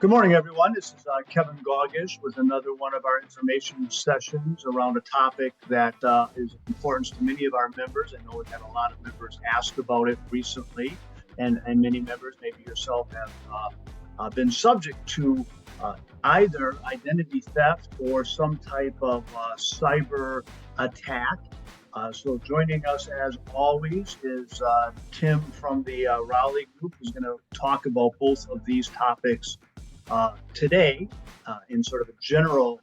Good morning, everyone. This is Kevin Gaugush with another one of our information sessions around a topic that is of importance to many of our members. I know we've had a lot of members ask about it recently, and many members, maybe yourself, have been subject to either identity theft or some type of cyber attack. So joining us as always is Tim from the Rowley Group, who's going to talk about both of these topics today in sort of a general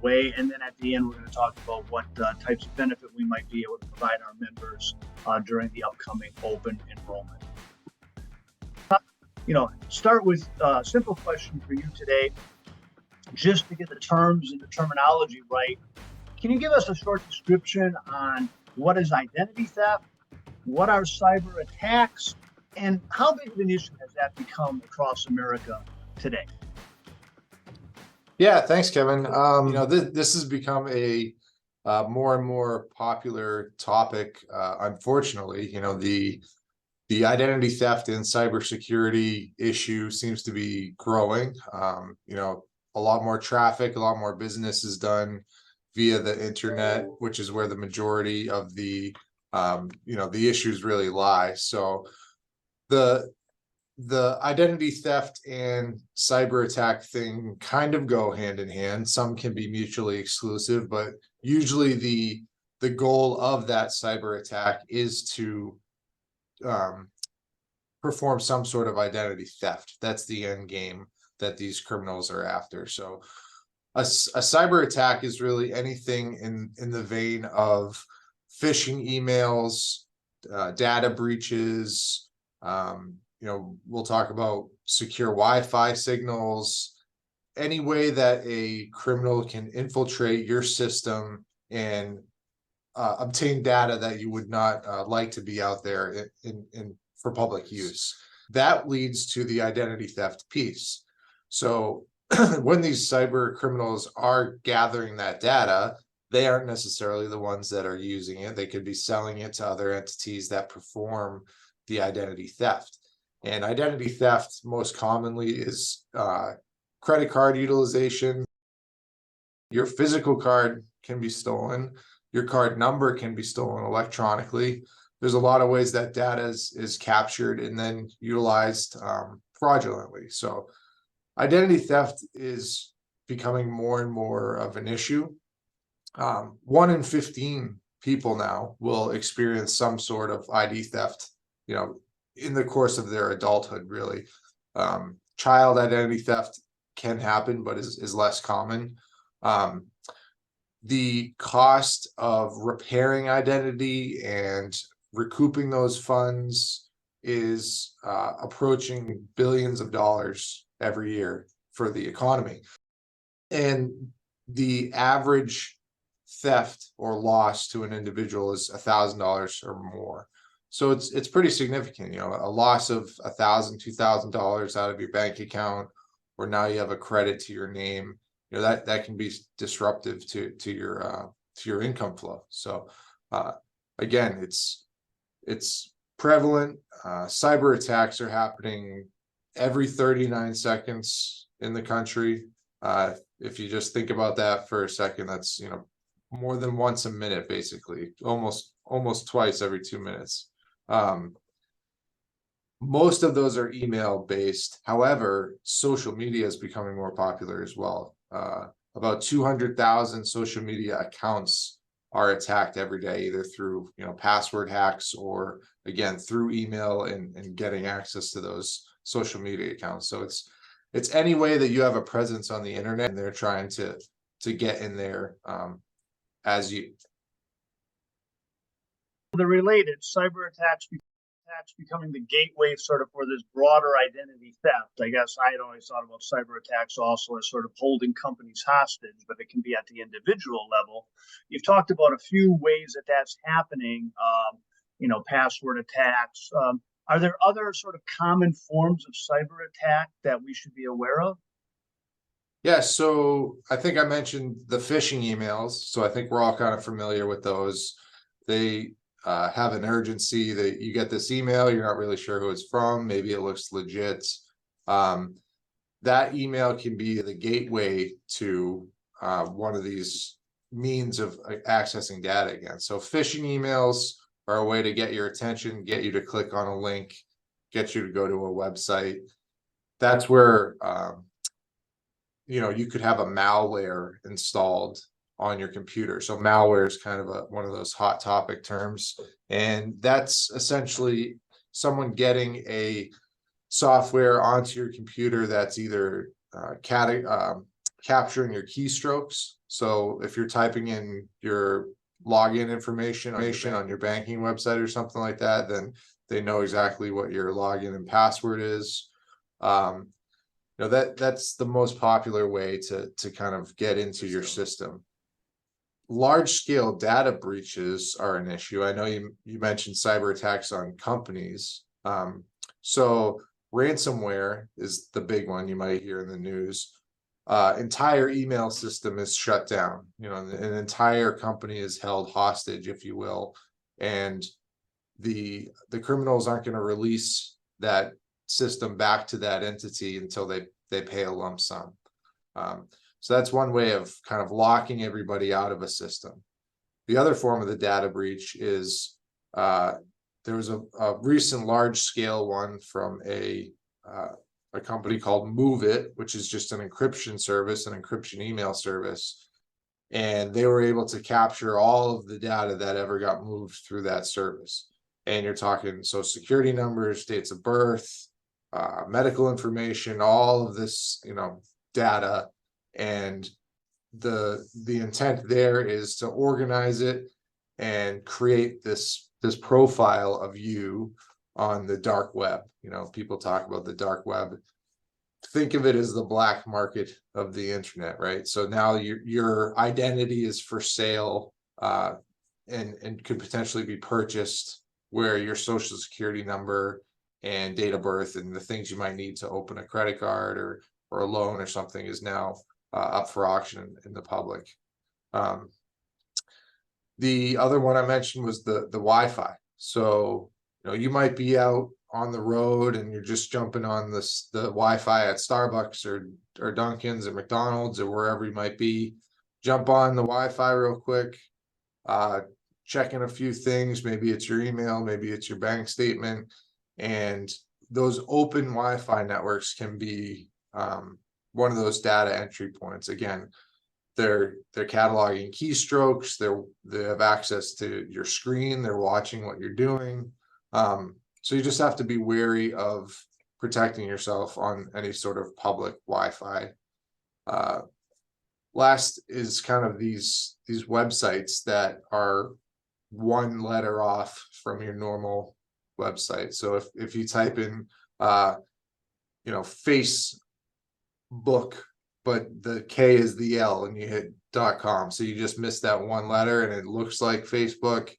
way. And then at the end, we're going to talk about what types of benefit we might be able to provide our members during the upcoming open enrollment. Start with a simple question for you today, just to get the terms and the terminology right. Can you give us a short description on what is identity theft, what are cyber attacks, and how big of an issue has that become across America today? Yeah, thanks, Kevin. This has become a more and more popular topic. Unfortunately, the identity theft and cybersecurity issue seems to be growing. A lot more traffic, a lot more business is done via the internet, which is where the majority of the issues really lie. So the identity theft and cyber attack thing kind of go hand in hand. Some can be mutually exclusive, but usually the goal of that cyber attack is to perform some sort of identity theft. That's the end game that these criminals are after. So a cyber attack is really anything in the vein of phishing emails, data breaches. We'll talk about secure Wi-Fi signals, any way that a criminal can infiltrate your system and obtain data that you would not like to be out there for public use. That leads to the identity theft piece. So when these cyber criminals are gathering that data, they aren't necessarily the ones that are using it. They could be selling it to other entities that perform the identity theft. And identity theft most commonly is credit card utilization. Your physical card can be stolen. Your card number can be stolen electronically. There's a lot of ways that data is captured and then utilized fraudulently. So identity theft is becoming more and more of an issue. 1 in 15 people now will experience some sort of ID theft, in the course of their adulthood, really. Child identity theft can happen, but is less common. The cost of repairing identity and recouping those funds is approaching billions of dollars every year for the economy. And the average theft or loss to an individual is $1,000 or more. So it's pretty significant. A loss of $1,000, $2,000 out of your bank account, or now you have a credit to your name. That can be disruptive to your income flow. So again, it's prevalent. Cyber attacks are happening every 39 seconds in the country. If you just think about that for a second, that's more than once a minute, basically, almost twice every 2 minutes. Most of those are email based. However, social media is becoming more popular as well. About 200,000 social media accounts are attacked every day, either through password hacks or again through email and getting access to those social media accounts. So it's any way that you have a presence on the internet and they're trying to get in there as you. The related cyber attacks becoming the gateway sort of for this broader identity theft. I guess I had always thought about cyber attacks also as sort of holding companies hostage, but it can be at the individual level. You've talked about a few ways that that's happening, password attacks. Are there other sort of common forms of cyber attack that we should be aware of? Yeah, so I think I mentioned the phishing emails. So I think we're all kind of familiar with those. They have an urgency that you get this email, you're not really sure who it's from, maybe it looks legit. that email can be the gateway to one of these means of accessing data again. So phishing emails are a way to get your attention, get you to click on a link, get you to go to a website. That's where you could have a malware installed on your computer. So malware is kind of one of those hot topic terms, and that's essentially someone getting a software onto your computer that's either capturing your keystrokes. So if you're typing in your login information on your banking website or something like that, then they know exactly what your login and password is. That's the most popular way to kind of get into your system. Large scale data breaches are an issue. I know you mentioned cyber attacks on companies. So ransomware is the big one you might hear in the news. Entire email system is shut down. An entire company is held hostage, if you will, and the criminals aren't going to release that system back to that entity until they pay a lump sum. So that's one way of kind of locking everybody out of a system. The other form of the data breach is there was a recent large scale one from a company called Move It, which is just an encryption service, an encryption email service. And they were able to capture all of the data that ever got moved through that service. And you're talking social security numbers, dates of birth, medical information, all of this, data. And the intent there is to organize it and create this profile of you on the dark web. People talk about the dark web. Think of it as the black market of the internet, right? So now your identity is for sale, and could potentially be purchased, where your social security number and date of birth and the things you might need to open a credit card or a loan or something is now up for auction in the public. The other one I mentioned was the Wi-Fi. So you might be out on the road and you're just jumping on the Wi-Fi at Starbucks or Dunkin's or McDonald's or wherever you might be. Jump on the Wi-Fi real quick, checking a few things. Maybe it's your email, maybe it's your bank statement, and those open Wi-Fi networks can be one of those data entry points. Again, they're cataloging keystrokes. They have access to your screen. They're watching what you're doing. So you just have to be wary of protecting yourself on any sort of public Wi-Fi. Last is kind of these websites that are one letter off from your normal website. So if you type in Facebook, but the K is the L and you hit .com, so you just missed that one letter and it looks like Facebook.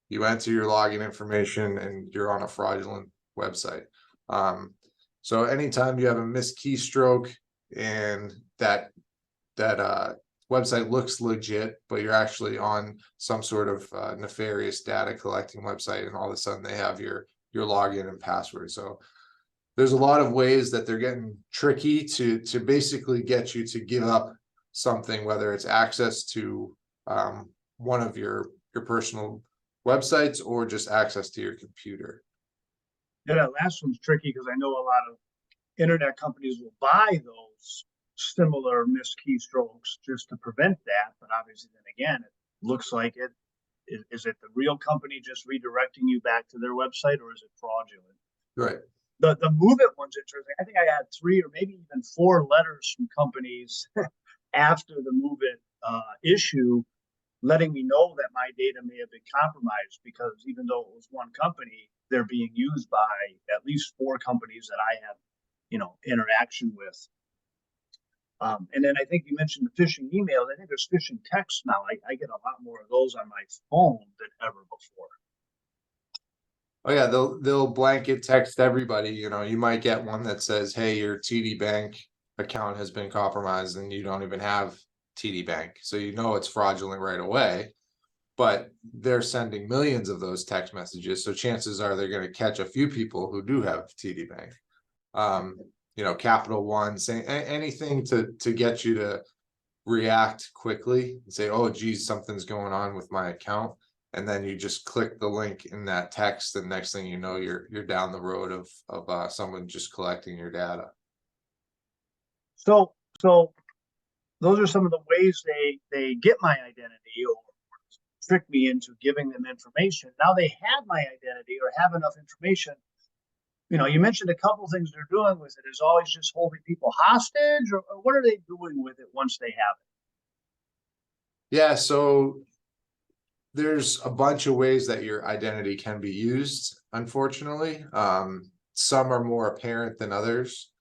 You enter your login information and you're on a fraudulent website. So anytime you have a missed keystroke and that website looks legit, but you're actually on some sort of nefarious data collecting website, and all of a sudden they have your login and password. So there's a lot of ways that they're getting tricky to basically get you to give up something, whether it's access to one of your personal websites or just access to your computer. Yeah, that last one's tricky because I know a lot of internet companies will buy those similar missed keystrokes just to prevent that. But obviously, then again, it looks like it is it the real company just redirecting you back to their website, or is it fraudulent? Right. The Move It one's interesting. I think I had 3 or maybe even 4 letters from companies after the Move It issue, letting me know that my data may have been compromised, because even though it was one company, they're being used by at least 4 companies that I have, interaction with. And then I think you mentioned the phishing emails. I think there's phishing texts now. I get a lot more of those on my phone than ever before. Oh yeah, they'll blanket text everybody. You might get one that says, "Hey, your TD Bank account has been compromised," and you don't even have TD Bank, so it's fraudulent right away. But they're sending millions of those text messages, so chances are they're going to catch a few people who do have TD Bank. Capital One, saying anything to get you to react quickly and say, oh geez, something's going on with my account. And then you just click the link in that text, and next thing you know, you're down the road of someone just collecting your data. So those are some of the ways they get my identity or trick me into giving them information. Now they have my identity or have enough information. You mentioned a couple things they're doing with it. Is always just holding people hostage, or what are they doing with it once they have it? Yeah, so there's a bunch of ways that your identity can be used, unfortunately. Some are more apparent than others.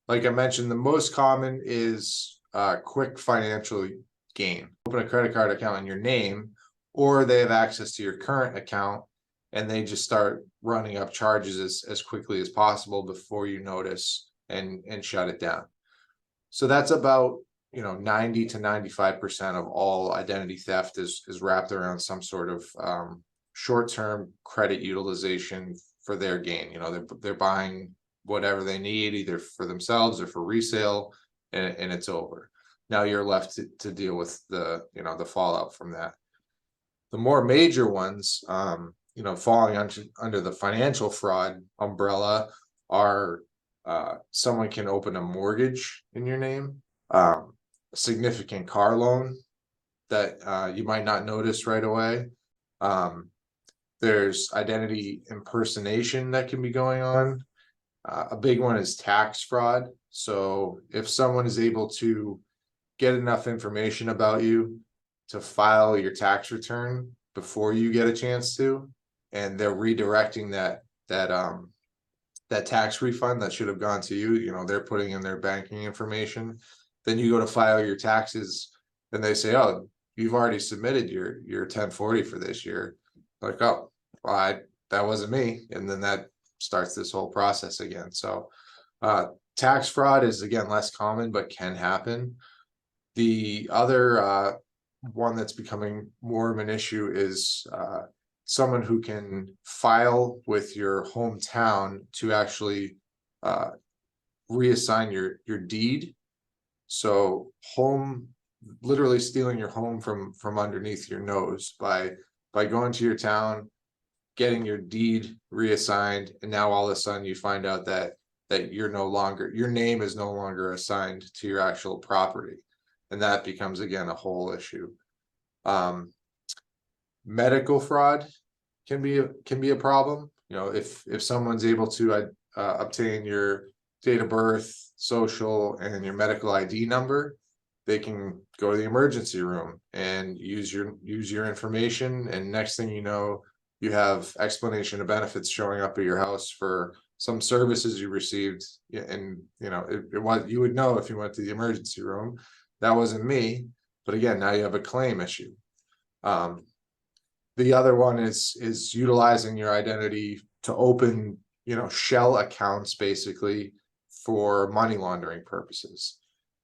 Like I mentioned, the most common is quick financial gain. Open a credit card account in your name, or they have access to your current account and they just start running up charges as quickly as possible before you notice and shut it down. So that's about 90 to 95% of all identity theft is wrapped around some sort of short-term credit utilization for their gain. They're buying whatever they need, either for themselves or for resale, and it's over. Now you're left to deal with the fallout from that. The more major ones, falling under the financial fraud umbrella are someone can open a mortgage in your name, a significant car loan that you might not notice right away. There's identity impersonation that can be going on. A big one is tax fraud. So if someone is able to get enough information about you to file your tax return before you get a chance to, and they're redirecting that tax refund that should have gone to you, they're putting in their banking information. Then you go to file your taxes and they say, oh, you've already submitted your 1040 for this year. Like, oh, well, that wasn't me. And then that starts this whole process again. So tax fraud is, again, less common, but can happen. The other one that's becoming more of an issue is someone who can file with your hometown to actually reassign your deed. So literally stealing your home from underneath your nose by going to your town, getting your deed reassigned, and now all of a sudden you find out that your name is no longer assigned to your actual property, and that becomes, again, a whole issue. Medical fraud can be a problem. If someone's able to obtain your date of birth, social, and your medical ID number, they can go to the emergency room and use your information, and next thing you know, you have explanation of benefits showing up at your house for some services you received. And you would know if you went to the emergency room. That wasn't me, but again, now you have a claim issue. The other one is utilizing your identity to open shell accounts, basically, for money laundering purposes.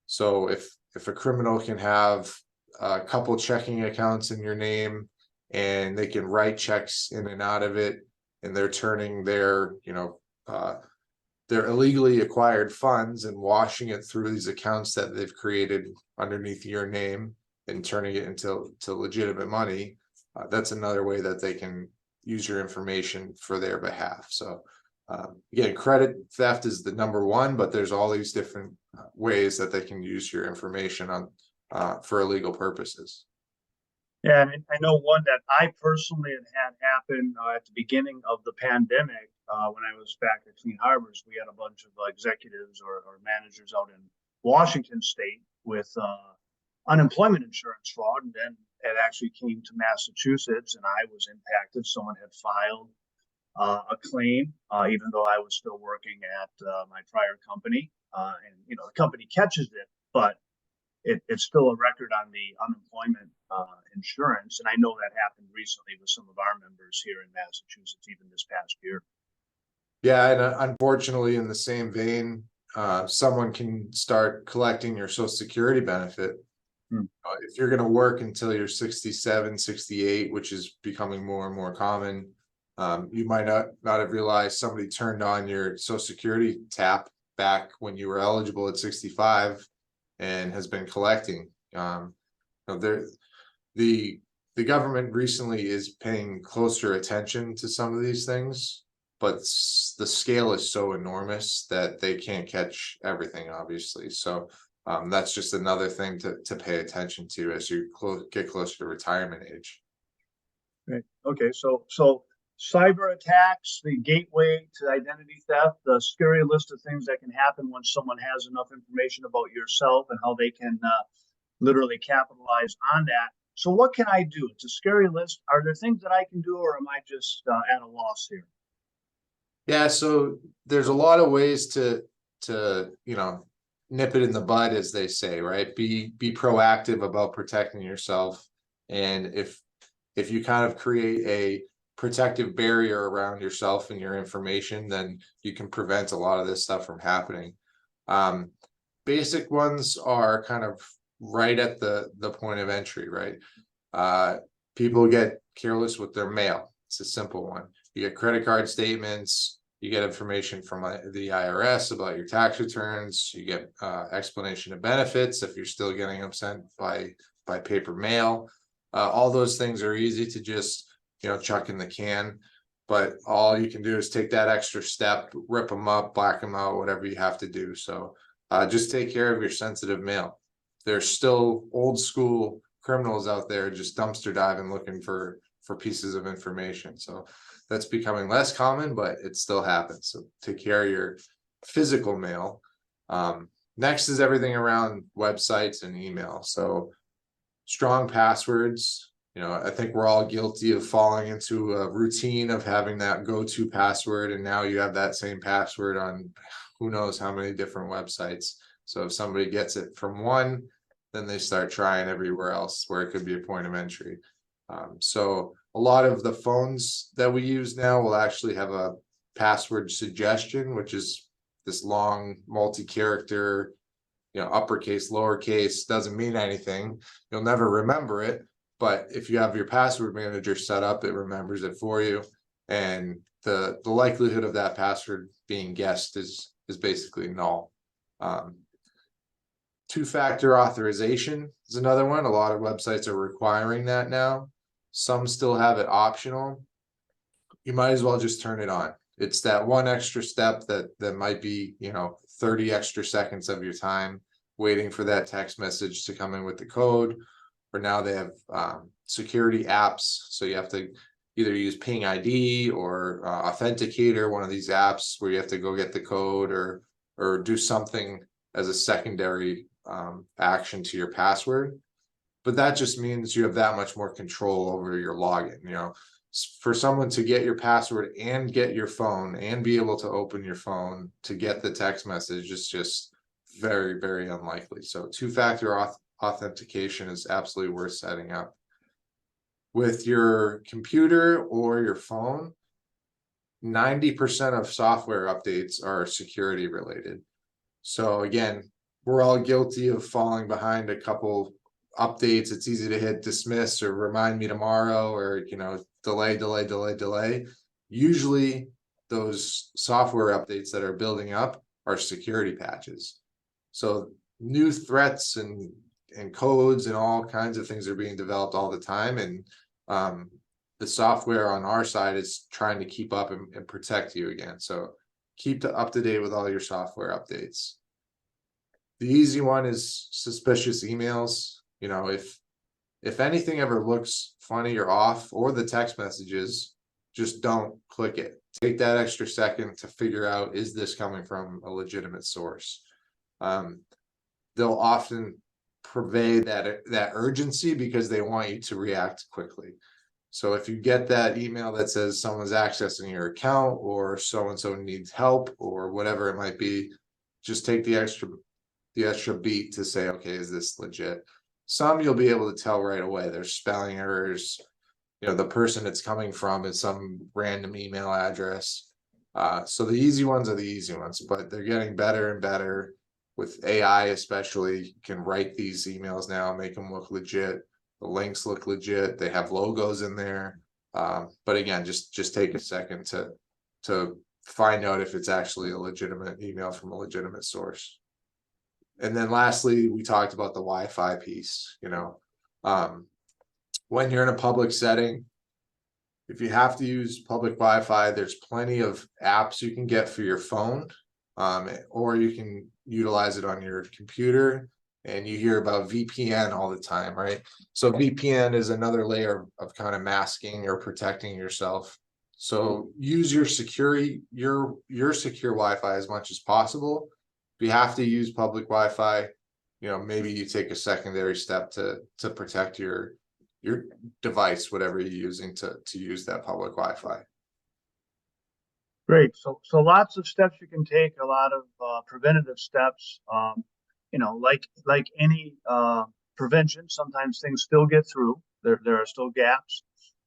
So if a criminal can have a couple checking accounts in your name, and they can write checks in and out of it, and they're turning their illegally acquired funds and washing it through these accounts that they've created underneath your name and turning it into legitimate money, that's another way that they can use your information for their behalf. So again, credit theft is the number one, but there's all these different ways that they can use your information for illegal purposes. Yeah, and I know one that I personally had happen at the beginning of the pandemic. When I was back at Clean Harbors, we had a bunch of executives or managers out in Washington State with unemployment insurance fraud, and then it actually came to Massachusetts, and I was impacted. Someone had filed a claim, even though I was still working at my prior company, and the company catches it, but it's still a record on the unemployment insurance. And I know that happened recently with some of our members here in Massachusetts, even this past year. Yeah, and unfortunately, in the same vein, someone can start collecting your Social Security benefit. If you're going to work until you're 67, 68, which is becoming more and more common, you might not have realized somebody turned on your Social Security tap back when you were eligible at 65 and has been collecting. The government recently is paying closer attention to some of these things, but the scale is so enormous that they can't catch everything, obviously. So that's just another thing to pay attention to as you get closer to retirement age. Right. Okay. So cyber attacks, the gateway to identity theft, the scary list of things that can happen when someone has enough information about yourself and how they can literally capitalize on that. So what can I do? It's a scary list. Are there things that I can do, or am I just at a loss here? Yeah, so there's a lot of ways to nip it in the bud, as they say, right? Be proactive about protecting yourself. And if you kind of create a protective barrier around yourself and your information, then you can prevent a lot of this stuff from happening. Basic ones are kind of right at the point of entry, right? People get careless with their mail. It's a simple one. You get credit card statements, you get information from the IRS about your tax returns, you get explanation of benefits if you're still getting them sent by paper mail. All those things are easy to just chuck in the can, but all you can do is take that extra step, rip them up, black them out, whatever you have to do. So just take care of your sensitive mail. There's still old school criminals out there just dumpster diving looking for pieces of information. So that's becoming less common, but it still happens. So take care of your physical mail. Next is everything around websites and email. So strong passwords. I think we're all guilty of falling into a routine of having that go-to password, and now you have that same password on who knows how many different websites. So if somebody gets it from one, then they start trying everywhere else where it could be a point of entry. So a lot of the phones that we use now will actually have a password suggestion, which is this long multi-character, uppercase, lowercase, doesn't mean anything. You'll never remember it, but if you have your password manager set up, it remembers it for you. And the likelihood of that password being guessed is basically null. Two-factor authorization is another one. A lot of websites are requiring that now. Some still have it optional. You might as well just turn it on. It's that one extra step that might be 30 extra seconds of your time waiting for that text message to come in with the code. Or now they have security apps, so you have to either use Ping ID or Authenticator, one of these apps where you have to go get the code or do something as a secondary action to your password. But that just means you have that much more control over your login. For someone to get your password and get your phone and be able to open your phone to get the text message is just very, very unlikely. So two-factor authentication is absolutely worth setting up. With your computer or your phone, 90% of software updates are security related. So again, we're all guilty of falling behind a couple updates. It's easy to hit dismiss or remind me tomorrow, or delay. Usually those software updates that are building up are security patches. So new threats and codes and all kinds of things are being developed all the time, and the software on our side is trying to keep up and protect you again. So keep up to date with all your software updates. The easy one is suspicious emails. If anything ever looks funny or off, or the text messages, just don't click it. Take that extra second to figure out, is this coming from a legitimate source? They'll often purvey that urgency because they want you to react quickly. So if you get that email that says someone's accessing your account, or so-and-so needs help, or whatever it might be, just take the extra beat to say, okay, is this legit? Some you'll be able to tell right away. There's spelling errors. The person it's coming from is some random email address. So the easy ones are the easy ones, but they're getting better and better. With AI especially, you can write these emails now, make them look legit. The links look legit. They have logos in there. But again, just take a second to find out if it's actually a legitimate email from a legitimate source. And then lastly, we talked about the Wi-Fi piece. When you're in a public setting, if you have to use public Wi-Fi, there's plenty of apps you can get for your phone, or you can utilize it on your computer. And you hear about VPN all the time, right? So VPN is another layer of kind of masking or protecting yourself. So use your secure Wi-Fi as much as possible. If you have to use public Wi-Fi, maybe you take a secondary step to protect your device, whatever you're using to use that public Wi-Fi. Great. So lots of steps you can take, a lot of preventative steps. Like any prevention, sometimes things still get through. There are still gaps.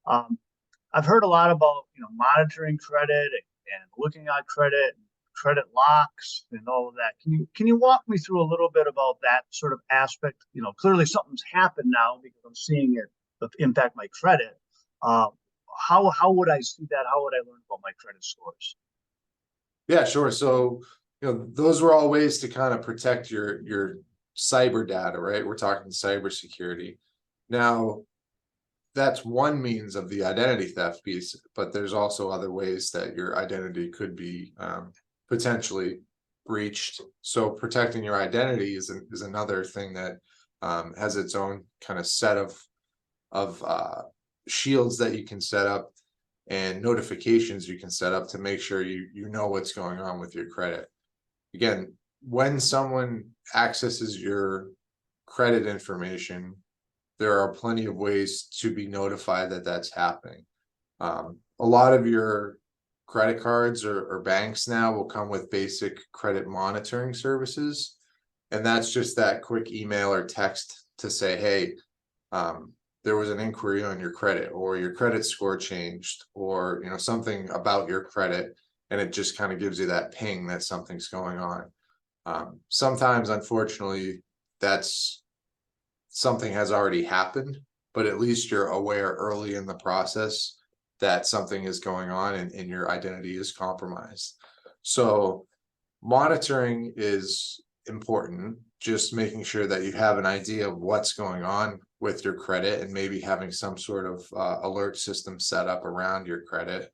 I've heard a lot about monitoring credit and looking at credit locks and all of that. Can you walk me through a little bit about that sort of aspect? Clearly something's happened now because I'm seeing it impact my credit. How would I see that? How would I learn about my credit scores? Yeah, sure. So, those were all ways to kind of protect your cyber data, right? We're talking cybersecurity. Now, that's one means of the identity theft piece, but there's also other ways that your identity could be potentially breached. So protecting your identity is another thing that has its own kind of set of shields that you can set up and notifications you can set up to make sure you know what's going on with your credit. Again, when someone accesses your credit information, there are plenty of ways to be notified that that's happening. A lot of your credit cards or banks now will come with basic credit monitoring services. And that's just that quick email or text to say, hey, there was an inquiry on your credit, or your credit score changed, or something about your credit, and it just kind of gives you that ping that something's going on. Sometimes, unfortunately, that's something has already happened, but at least you're aware early in the process that something is going on and your identity is compromised. So monitoring is important, just making sure that you have an idea of what's going on with your credit and maybe having some sort of alert system set up around your credit.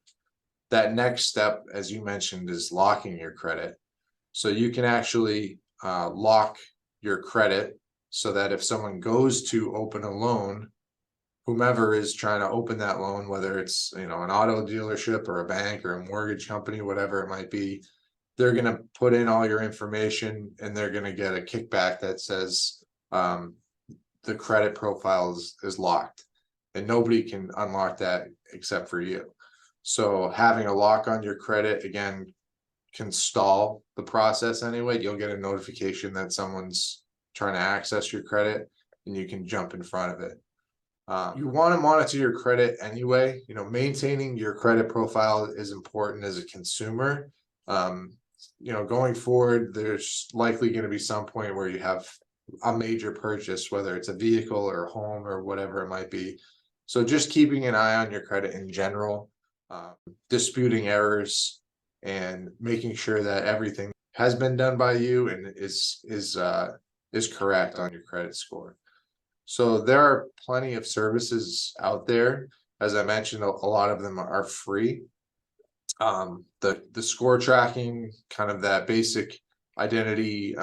That next step, as you mentioned, is locking your credit. So you can actually lock your credit so that if someone goes to open a loan, whomever is trying to open that loan, whether it's an auto dealership or a bank or a mortgage company, whatever it might be, they're going to put in all your information and they're going to get a kickback that says the credit profile is locked, and nobody can unlock that except for you. So having a lock on your credit, again, can stall the process anyway. You'll get a notification that someone's trying to access your credit and you can jump in front of it. You want to monitor your credit anyway. Maintaining your credit profile is important as a consumer. Going forward, there's likely going to be some point where you have a major purchase, whether it's a vehicle or a home or whatever it might be. So just keeping an eye on your credit in general, disputing errors, and making sure that everything has been done by you and is correct on your credit score. So there are plenty of services out there. As I mentioned, a lot of them are free. The score tracking, kind of that basic identity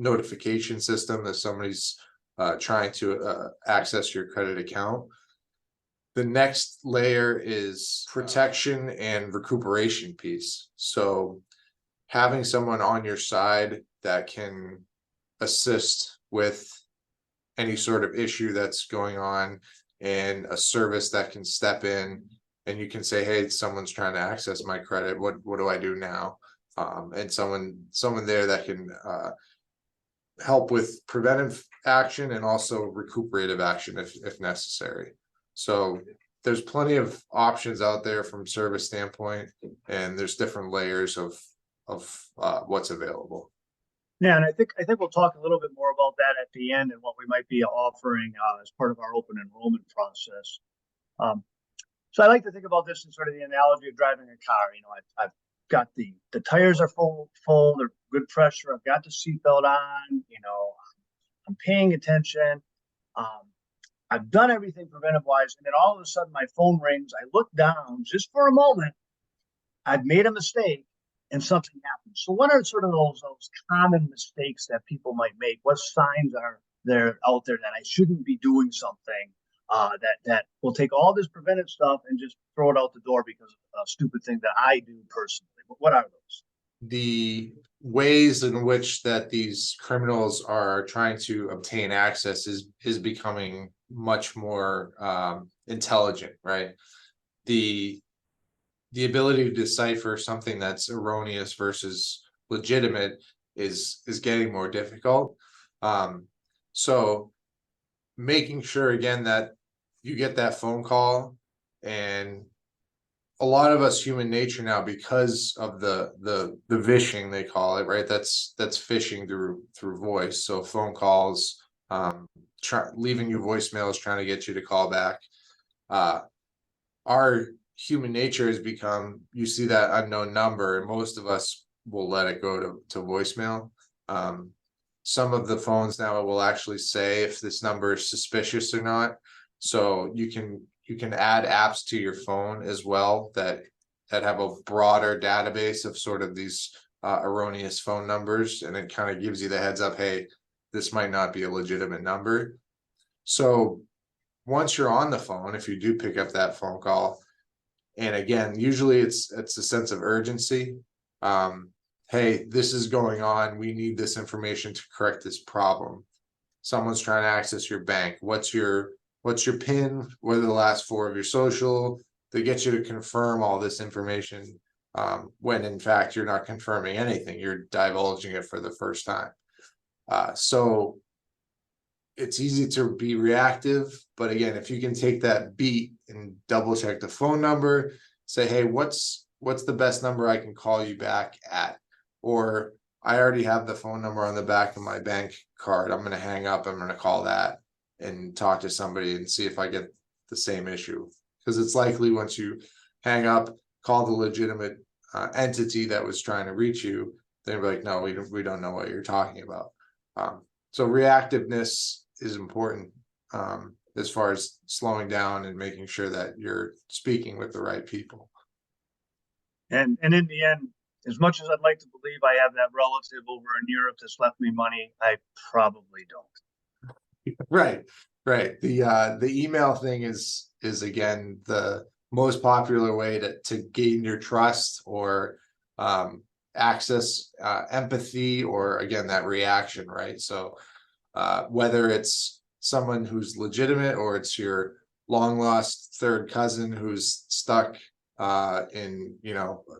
notification system that somebody's trying to access your credit account. The next layer is protection and recuperation piece. So having someone on your side that can assist with any sort of issue that's going on, and a service that can step in and you can say, hey, someone's trying to access my credit. What do I do now? And someone there that can help with preventive action and also recuperative action if necessary. So there's plenty of options out there from service standpoint, and there's different layers of what's available. Yeah, and I think we'll talk a little bit more about that at the end and what we might be offering as part of our open enrollment process. So I like to think about this in sort of the analogy of driving a car. got the tires are full, they're good pressure. I've got the seatbelt on, I'm paying attention. Um, I've done everything preventive wise, and then all of a sudden my phone rings. I look down just for a moment. I've made a mistake, and something happens. So, what are sort of those common mistakes that people might make? What signs are there out there that I shouldn't be doing something that will take all this preventive stuff and just throw it out the door because of a stupid thing that I do personally? What are those? The ways in which that these criminals are trying to obtain access is becoming much more intelligent, right? The ability to decipher something that's erroneous versus legitimate is getting more difficult. So making sure again that you get that phone call, and a lot of us human nature now, because of the vishing they call it, right? That's phishing through voice. So phone calls, leaving you voicemails trying to get you to call back. Our human nature has become, you see that unknown number, and most of us will let it go to voicemail. Some of the phones now will actually say if this number is suspicious or not. So you can add apps to your phone as well that have a broader database of sort of these erroneous phone numbers, and it kind of gives you the heads up, hey, this might not be a legitimate number. So once you're on the phone, if you do pick up that phone call, and again, usually it's a sense of urgency. Hey, this is going on. We need this information to correct this problem. Someone's trying to access your bank. What's your PIN? What are the last four of your social? They get you to confirm all this information, when in fact you're not confirming anything. You're divulging it for the first time. So it's easy to be reactive, but again, if you can take that beat and double check the phone number, say, hey, what's the best number I can call you back at? Or I already have the phone number on the back of my bank card. I'm going to hang up. I'm going to call that and talk to somebody and see if I get the same issue. Because it's likely once you hang up, call the legitimate entity that was trying to reach you, they're like, no, we don't know what you're talking about. So reactiveness is important as far as slowing down and making sure that you're speaking with the right people. And in the end, as much as I'd like to believe I have that relative over in Europe that's left me money, I probably don't. Right. The email thing is again the most popular way to gain your trust or access empathy, or again that reaction, right? So whether it's someone who's legitimate or it's your long lost third cousin who's stuck in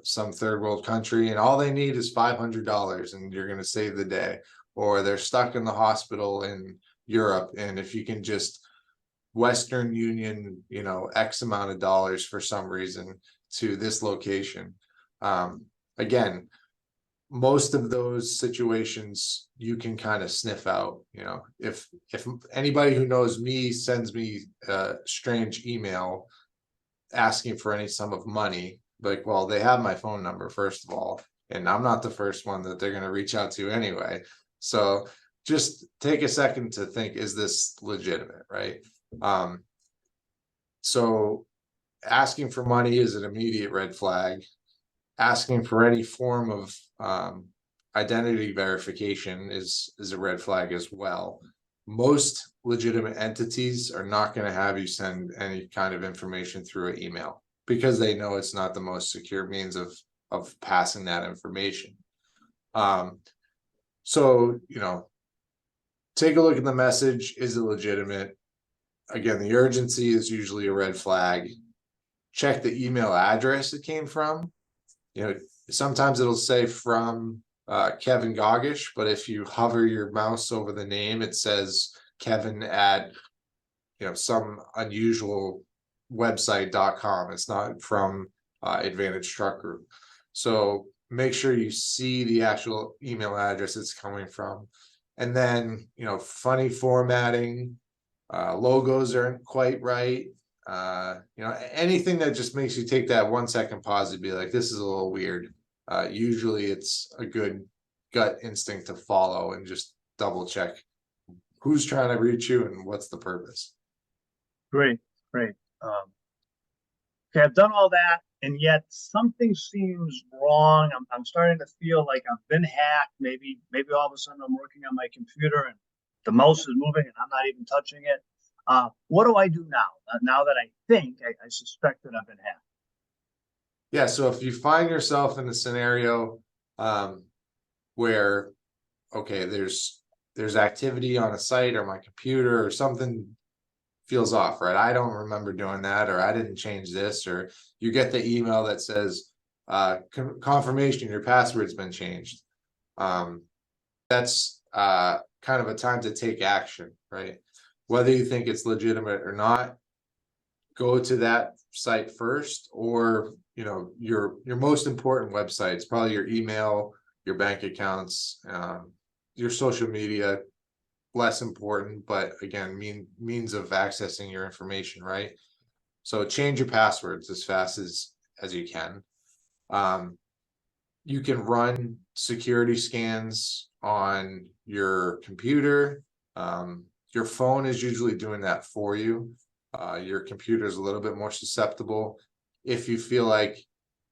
some third world country, and all they need is $500 and you're going to save the day, or they're stuck in the hospital in Europe, and if you can just Western Union X amount of dollars for some reason to this location. Again, most of those situations you can kind of sniff out. If anybody who knows me sends me a strange email asking for any sum of money, like, well, they have my phone number first of all, and I'm not the first one that they're going to reach out to anyway. So just take a second to think, is this legitimate, right? So asking for money is an immediate red flag. Asking for any form of identity verification is a red flag as well. Most legitimate entities are not going to have you send any kind of information through an email because they know it's not the most secure means of passing that information. So take a look at the message. Is it legitimate? Again, the urgency is usually a red flag. Check the email address it came from. Sometimes it'll say from Kevin Gaugush, but if you hover your mouse over the name, it says Kevin at some unusual website.com. It's not from Advantage Truck Group. So make sure you see the actual email address it's coming from. And then funny formatting, logos aren't quite right. Anything that just makes you take that 1 second pause and be like, this is a little weird. usually it's a good gut instinct to follow and just double check who's trying to reach you and what's the purpose. Great, great. Okay, I've done all that, and yet something seems wrong. I'm starting to feel like I've been hacked. Maybe all of a sudden I'm working on my computer and the mouse is moving and I'm not even touching it. What do I do now? Now that I think I suspect that I've been hacked. Yeah, so if you find yourself in a scenario where, okay, there's activity on a site or my computer or something feels off, right? I don't remember doing that, or I didn't change this, or you get the email that says confirmation your password's been changed. That's kind of a time to take action, right? Whether you think it's legitimate or not, go to that site first, or your most important websites, probably your email, your bank accounts, your social media, less important, but again, means of accessing your information, right? So change your passwords as fast as you can. You can run security scans on your computer. Your phone is usually doing that for you. Your computer is a little bit more susceptible. If you feel like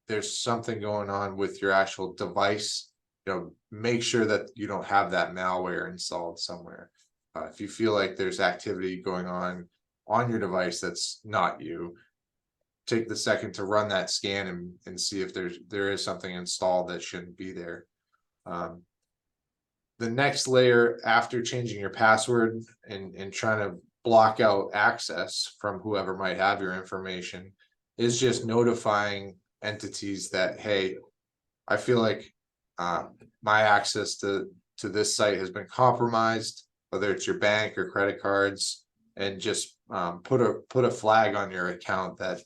there's something going on with your actual device, make sure that you don't have that malware installed somewhere. If you feel like there's activity going on your device that's not you, take the second to run that scan and see if there is something installed that shouldn't be there. The next layer after changing your password and trying to block out access from whoever might have your information is just notifying entities that, hey, I feel like my access to this site has been compromised, whether it's your bank or credit cards, and just put a flag on your account that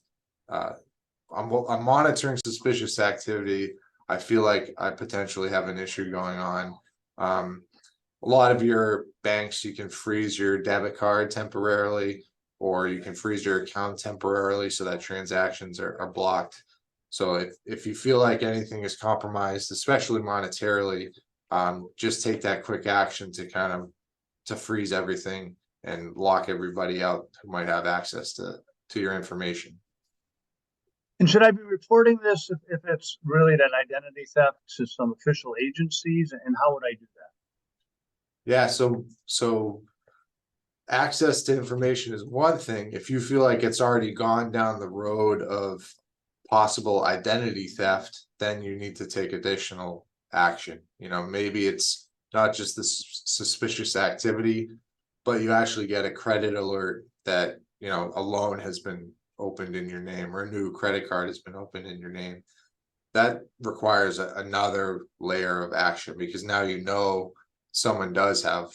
I'm monitoring suspicious activity. I feel like I potentially have an issue going on. A lot of your banks, you can freeze your debit card temporarily, or you can freeze your account temporarily so that transactions are blocked. So if you feel like anything is compromised, especially monetarily, just take that quick action to freeze everything and lock everybody out who might have access to your information. And should I be reporting this if it's really that identity theft to some official agencies? And how would I do that? Yeah, so access to information is one thing. If you feel like it's already gone down the road of possible identity theft, then you need to take additional action. Maybe it's not just the suspicious activity, but you actually get a credit alert that a loan has been opened in your name, or a new credit card has been opened in your name. That requires another layer of action, because now someone does have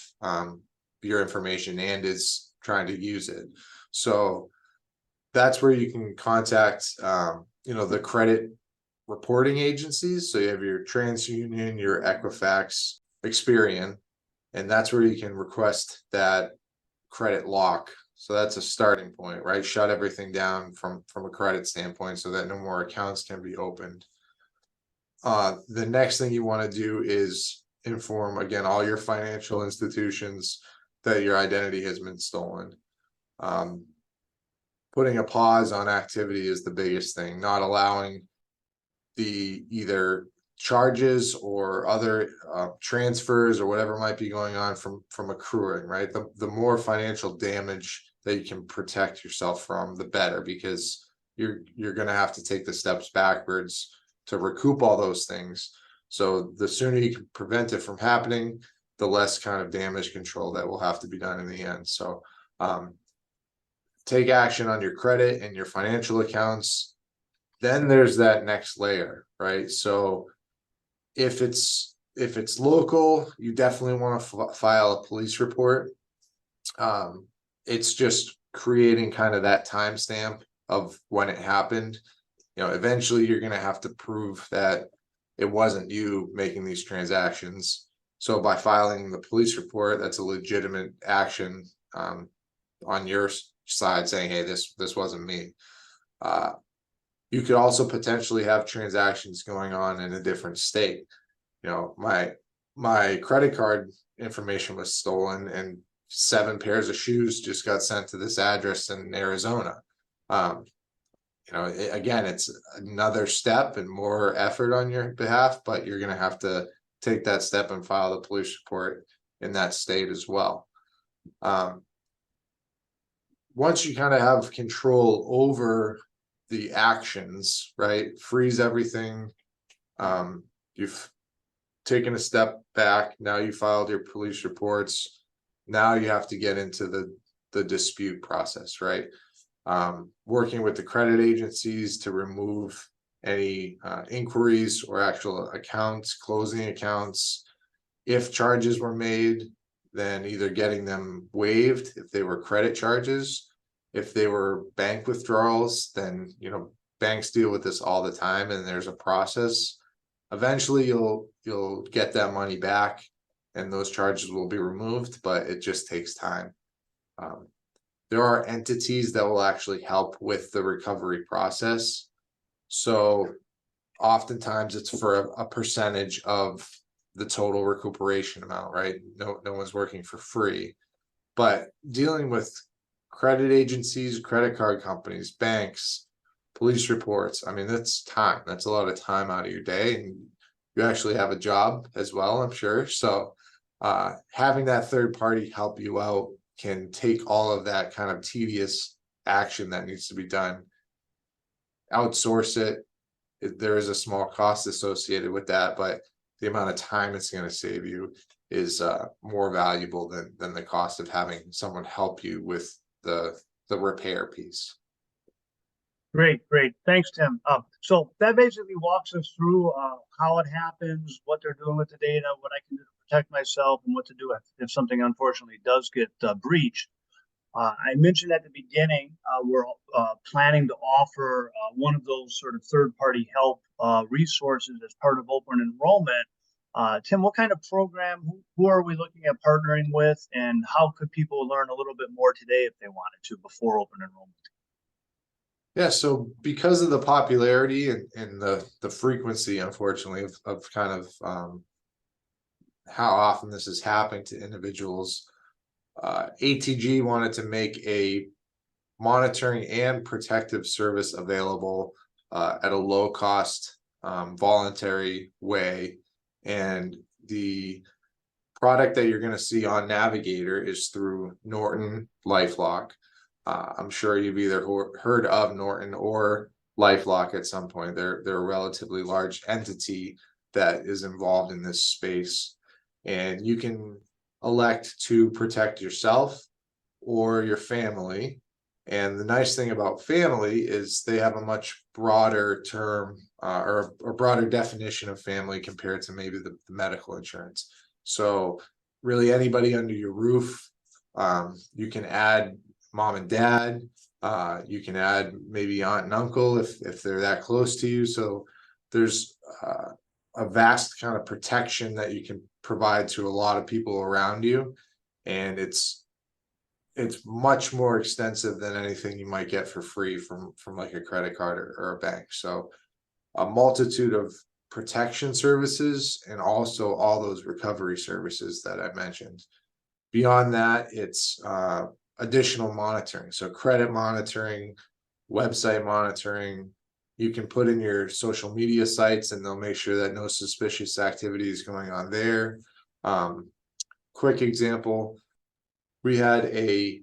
your information and is trying to use it. So that's where you can contact the credit reporting agencies. So you have your TransUnion, your Equifax, Experian, and that's where you can request that credit lock. So that's a starting point, right? Shut everything down from a credit standpoint so that no more accounts can be opened. The next thing you want to do is inform, again, all your financial institutions that your identity has been stolen. Putting a pause on activity is the biggest thing, not allowing the either charges or other transfers or whatever might be going on from accruing, right? The more financial damage that you can protect yourself from, the better, because you're going to have to take the steps backwards to recoup all those things. So the sooner you can prevent it from happening, the less kind of damage control that will have to be done in the end. So take action on your credit and your financial accounts. Then there's that next layer, right? So if it's local, you definitely want to file a police report. It's just creating kind of that timestamp of when it happened. Eventually you're going to have to prove that it wasn't you making these transactions. So by filing the police report, that's a legitimate action on your side, saying, hey, this wasn't me. You could also potentially have transactions going on in a different state. You know, my credit card information was stolen, and 7 pairs of shoes just got sent to this address in Arizona. You know, again, it's another step and more effort on your behalf, but you're going to have to take that step and file the police report in that state as well. Once you kind of have control over the actions, right? Freeze everything. You've taken a step back. Now you filed your police reports. Now you have to get into the dispute process, right? Working with the credit agencies to remove any inquiries or actual accounts, closing accounts. If charges were made, then either getting them waived if they were credit charges. If they were bank withdrawals, then, you know, banks deal with this all the time, and there's a process. Eventually you'll get that money back and those charges will be removed, but it just takes time. There are entities that will actually help with the recovery process. So oftentimes it's for a percentage of the total recuperation amount, right? No one's working for free. But dealing with credit agencies, credit card companies, banks, police reports, I mean, that's time. That's a lot of time out of your day, and you actually have a job as well, I'm sure. So having that third party help you out can take all of that kind of tedious action that needs to be done, outsource it. There is a small cost associated with that, but the amount of time it's going to save you is more valuable than the cost of having someone help you with the repair piece. Great. Thanks, Tim. So that basically walks us through how it happens, what they're doing with the data, what I can do to protect myself, and what to do if something unfortunately does get breached. I mentioned at the beginning, we're planning to offer one of those sort of third-party help resources as part of open enrollment. Tim, what kind of program, who are we looking at partnering with, and how could people learn a little bit more today if they wanted to before open enrollment? Yeah, so because of the popularity and the frequency, unfortunately, of kind of how often this is happening to individuals, ATG wanted to make a monitoring and protective service available at a low cost, voluntary way. And the product that you're going to see on Navigator is through Norton LifeLock. I'm sure you've either heard of Norton or LifeLock at some point. They're a relatively large entity that is involved in this space, and you can elect to protect yourself or your family. And the nice thing about family is they have a much broader term or a broader definition of family compared to maybe the medical insurance. So really anybody under your roof, you can add mom and dad, you can add maybe aunt and uncle if they're that close to you. So there's a vast kind of protection that you can provide to a lot of people around you, and it's much more extensive than anything you might get for free from like a credit card or a bank. So a multitude of protection services and also all those recovery services that I mentioned. Beyond that, it's additional monitoring. So credit monitoring, website monitoring. You can put in your social media sites and they'll make sure that no suspicious activity is going on there. Quick example, we had a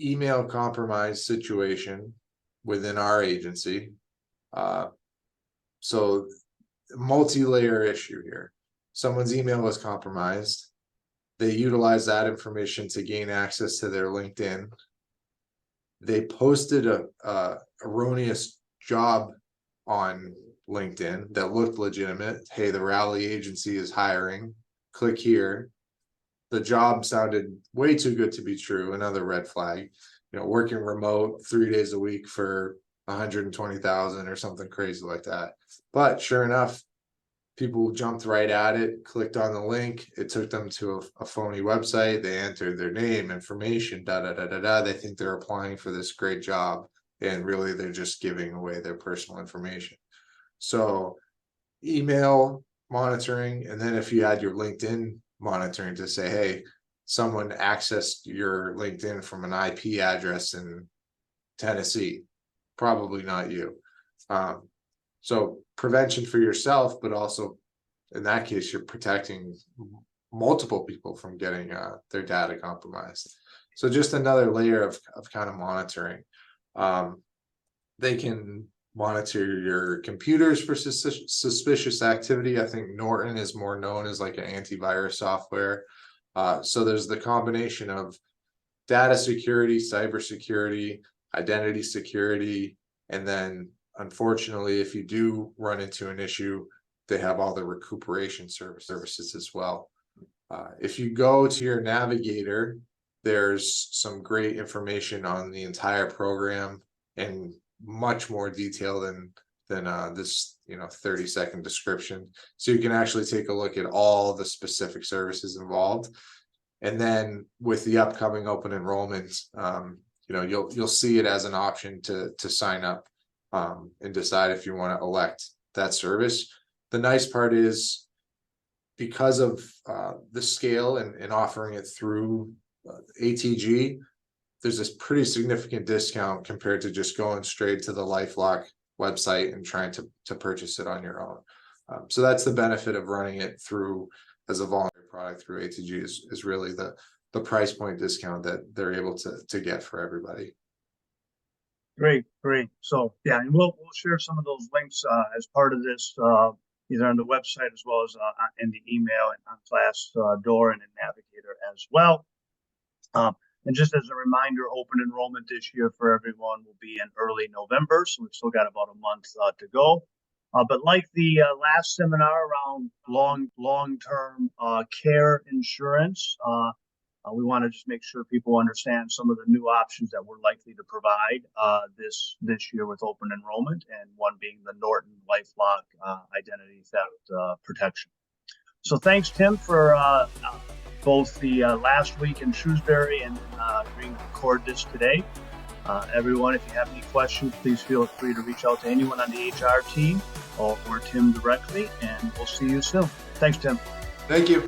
email compromise situation within our agency. So multi-layer issue here. Someone's email was compromised. They utilized that information to gain access to their LinkedIn. They posted a erroneous job on LinkedIn that looked legitimate. Hey, the Rowley Agency is hiring. Click here. The job sounded way too good to be true. Another red flag. You know, working remote 3 days a week for 120,000 or something crazy like that. But sure enough, people jumped right at it, clicked on the link. It took them to a phony website. They entered their name, information, They think they're applying for this great job. and really they're just giving away their personal information. So email monitoring, and then if you add your LinkedIn monitoring to say, hey, someone accessed your LinkedIn from an IP address in Tennessee, probably not you. So prevention for yourself, but also in that case, you're protecting multiple people from getting their data compromised. So just another layer of kind of monitoring. They can monitor your computers for suspicious activity. I think Norton is more known as like an antivirus software. So there's the combination of data security, cybersecurity, identity security, and then unfortunately, if you do run into an issue, they have all the recuperation services as well. If you go to your Navigator, there's some great information on the entire program and much more detail than this 30-second description. So you can actually take a look at all the specific services involved. And then with the upcoming open enrollment, you'll see it as an option to sign up and decide if you want to elect that service. The nice part is, because of the scale and offering it through ATG, there's this pretty significant discount compared to just going straight to the LifeLock website and trying to purchase it on your own. So that's the benefit of running it through as a voluntary product through ATG is really the price point discount that they're able to get for everybody. Great. So yeah, and we'll share some of those links as part of this, either on the website as well as in the email and on Glassdoor and in Navigator as well. And just as a reminder, open enrollment this year for everyone will be in early November, so we've still got about a month to go. But like the last seminar around long-term care insurance, we want to just make sure people understand some of the new options that we're likely to provide this year with open enrollment, and one being the Norton LifeLock identity theft protection. So thanks, Tim, for both the last week in Shrewsbury and agreeing to record this today. Everyone, if you have any questions, please feel free to reach out to anyone on the HR team or Tim directly, and we'll see you soon. Thanks, Tim. Thank you.